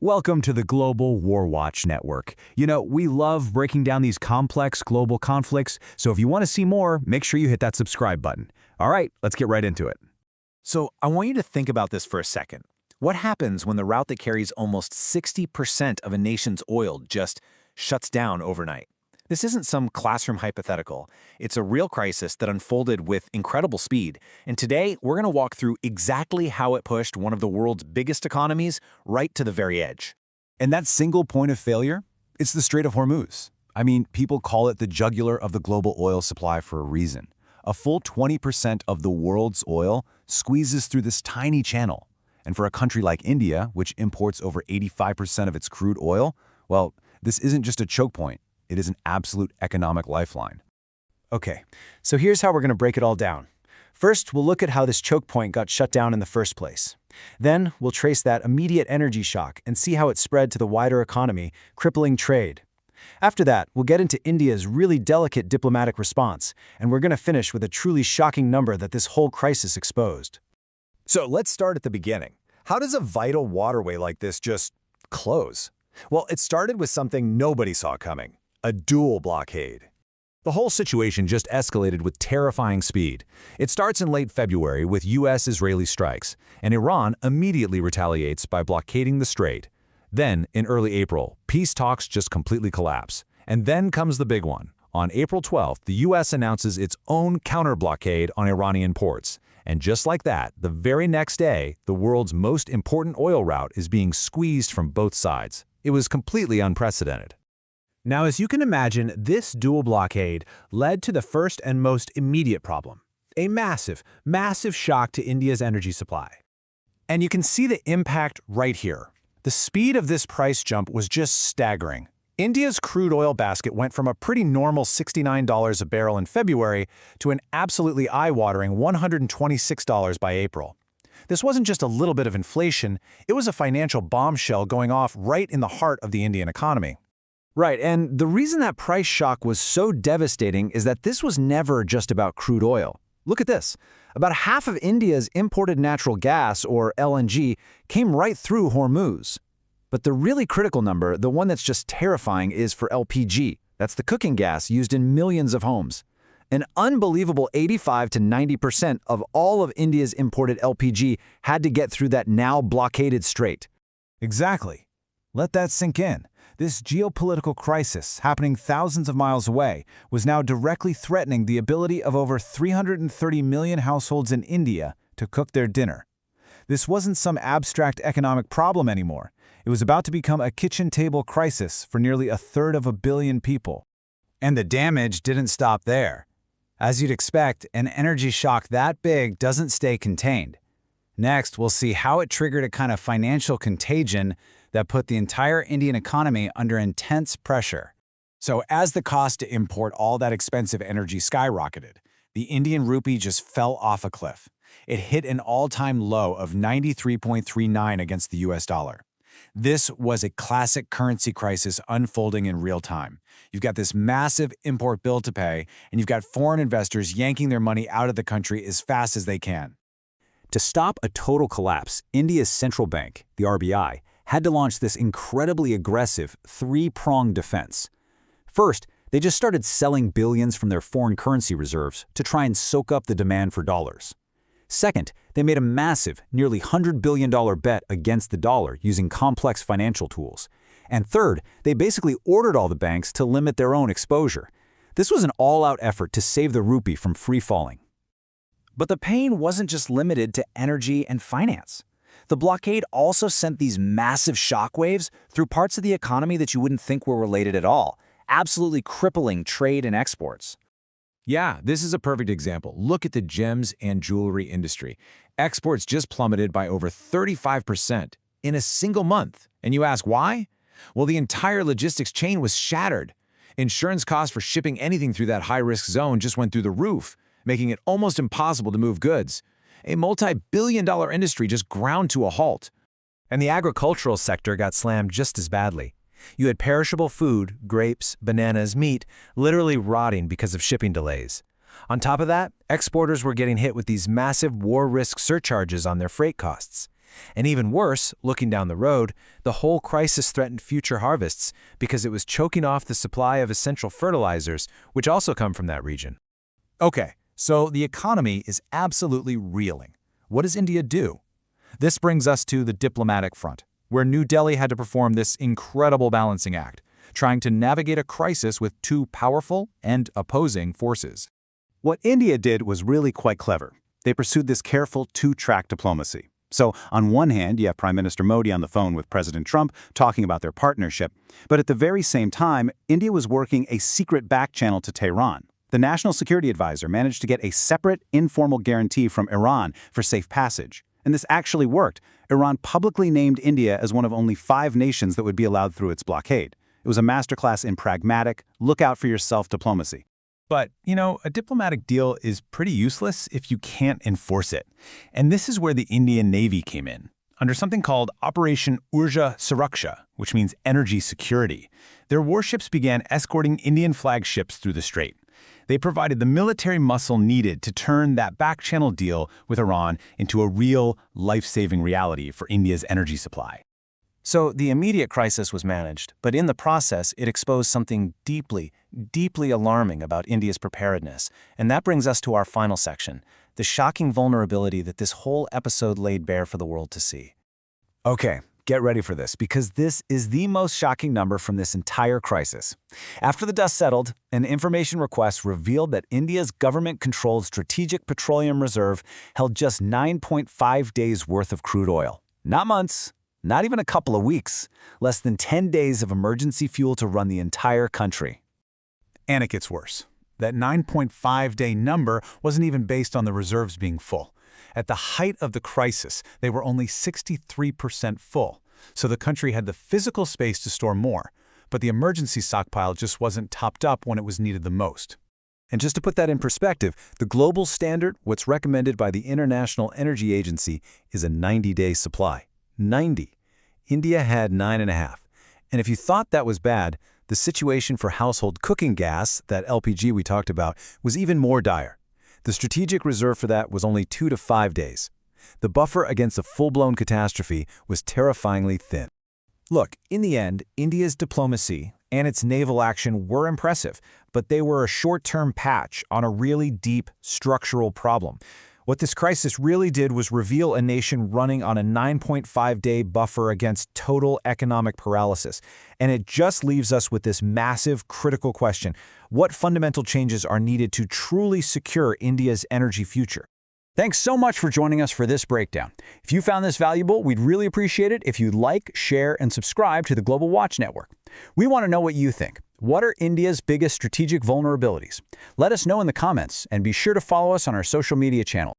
Welcome to the Global War Watch Network. You know, we love breaking down these complex global conflicts, so if you want to see more, make sure you hit that subscribe button. All right, let's get right into it. So I want you to think about this for a second. What happens when the route that carries almost 60% of a nation's oil just shuts down overnight? This isn't some classroom hypothetical. It's a real crisis that unfolded with incredible speed. And today, we're going to walk through exactly how it pushed one of the world's biggest economies right to the very edge. And that single point of failure? It's the Strait of Hormuz. I mean, people call it the jugular of the global oil supply for a reason. A full 20% of the world's oil squeezes through this tiny channel. And for a country like India, which imports over 85% of its crude oil, well, this isn't just a choke point. It is an absolute economic lifeline. Okay, so here's how we're going to break it all down. First, we'll look at how this choke point got shut down in the first place. Then, we'll trace that immediate energy shock and see how it spread to the wider economy, crippling trade. After that, we'll get into India's really delicate diplomatic response, and we're going to finish with a truly shocking number that this whole crisis exposed. So let's start at the beginning. How does a vital waterway like this just close? Well, it started with something nobody saw coming. A dual blockade. The whole situation just escalated with terrifying speed. It starts in late February with U.S.-Israeli strikes, and Iran immediately retaliates by blockading the strait. Then, in early April, peace talks just completely collapse. And then comes the big one. On April 12th, the U.S. announces its own counter-blockade on Iranian ports. And just like that, the very next day, the world's most important oil route is being squeezed from both sides. It was completely unprecedented. Now, as you can imagine, this dual blockade led to the first and most immediate problem, a massive shock to India's energy supply. And you can see the impact right here. The speed of this price jump was just staggering. India's crude oil basket went from a pretty normal $69 a barrel in February to an absolutely eye-watering $126 by April. This wasn't just a little bit of inflation, it was a financial bombshell going off right in the heart of the Indian economy. Right, and the reason that price shock was so devastating is that this was never just about crude oil. Look at this. About half of India's imported natural gas, or LNG, came right through Hormuz. But the really critical number, the one that's just terrifying, is for LPG. That's the cooking gas used in millions of homes. An unbelievable 85 to 90% of all of India's imported LPG had to get through that now blockaded strait. Exactly. Let that sink in. This geopolitical crisis, happening thousands of miles away, was now directly threatening the ability of over 330 million households in India to cook their dinner. This wasn't some abstract economic problem anymore. It was about to become a kitchen table crisis for nearly a third of a billion people. And the damage didn't stop there. As you'd expect, an energy shock that big doesn't stay contained. Next, we'll see how it triggered a kind of financial contagion that put the entire Indian economy under intense pressure. So as the cost to import all that expensive energy skyrocketed, the Indian rupee just fell off a cliff. It hit an all-time low of 93.39 against the US dollar. This was a classic currency crisis unfolding in real time. You've got this massive import bill to pay, and you've got foreign investors yanking their money out of the country as fast as they can. To stop a total collapse, India's central bank, the RBI, had to launch this incredibly aggressive three-pronged defense. First, they just started selling billions from their foreign currency reserves to try and soak up the demand for dollars. Second, they made a massive, nearly $100 billion bet against the dollar using complex financial tools. And third, they basically ordered all the banks to limit their own exposure. This was an all-out effort to save the rupee from free-falling. But the pain wasn't just limited to energy and finance. The blockade also sent these massive shockwaves through parts of the economy that you wouldn't think were related at all, absolutely crippling trade and exports. Yeah, this is a perfect example. Look at the gems and jewelry industry. Exports just plummeted by over 35% in a single month. And you ask why? Well, the entire logistics chain was shattered. Insurance costs for shipping anything through that high-risk zone just went through the roof, making it almost impossible to move goods. A multi-billion-dollar industry just ground to a halt. And the agricultural sector got slammed just as badly. You had perishable food, grapes, bananas, meat, literally rotting because of shipping delays. On top of that, exporters were getting hit with these massive war risk surcharges on their freight costs. And even worse, looking down the road, the whole crisis threatened future harvests because it was choking off the supply of essential fertilizers, which also come from that region. Okay, so the economy is absolutely reeling. What does India do? This brings us to the diplomatic front, where New Delhi had to perform this incredible balancing act, trying to navigate a crisis with two powerful and opposing forces. What India did was really quite clever. They pursued this careful two-track diplomacy. So, on one hand, you have Prime Minister Modi on the phone with President Trump talking about their partnership. But at the very same time, India was working a secret back channel to Tehran. The National Security Advisor managed to get a separate, informal guarantee from Iran for safe passage. And this actually worked. Iran publicly named India as one of only 5 nations that would be allowed through its blockade. It was a masterclass in pragmatic, look-out-for-yourself diplomacy. But, a diplomatic deal is pretty useless if you can't enforce it. And this is where the Indian Navy came in, under something called Operation Urja Suraksha, which means energy security. Their warships began escorting Indian flag ships through the strait. They provided the military muscle needed to turn that back-channel deal with Iran into a real, life-saving reality for India's energy supply. So the immediate crisis was managed, but in the process, it exposed something deeply, deeply alarming about India's preparedness. And that brings us to our final section, the shocking vulnerability that this whole episode laid bare for the world to see. Okay, get ready for this, because this is the most shocking number from this entire crisis. After the dust settled, an information request revealed that India's government-controlled Strategic Petroleum Reserve held just 9.5 days' worth of crude oil. Not months. Not even a couple of weeks, less than 10 days of emergency fuel to run the entire country. And it gets worse. That 9.5-day number wasn't even based on the reserves being full. At the height of the crisis, they were only 63% full, so the country had the physical space to store more, but the emergency stockpile just wasn't topped up when it was needed the most. And just to put that in perspective, the global standard, what's recommended by the International Energy Agency, is a 90-day supply. 90. India had 9.5. And if you thought that was bad, the situation for household cooking gas, that LPG we talked about, was even more dire. The strategic reserve for that was only 2 to 5 days. The buffer against a full-blown catastrophe was terrifyingly thin. Look, in the end, India's diplomacy and its naval action were impressive, but they were a short-term patch on a really deep structural problem. What this crisis really did was reveal a nation running on a 9.5-day buffer against total economic paralysis. And it just leaves us with this massive, critical question. What fundamental changes are needed to truly secure India's energy future? Thanks so much for joining us for this breakdown. If you found this valuable, we'd really appreciate it if you'd like, share, and subscribe to the Global Watch Network. We want to know what you think. What are India's biggest strategic vulnerabilities? Let us know in the comments, and be sure to follow us on our social media channels.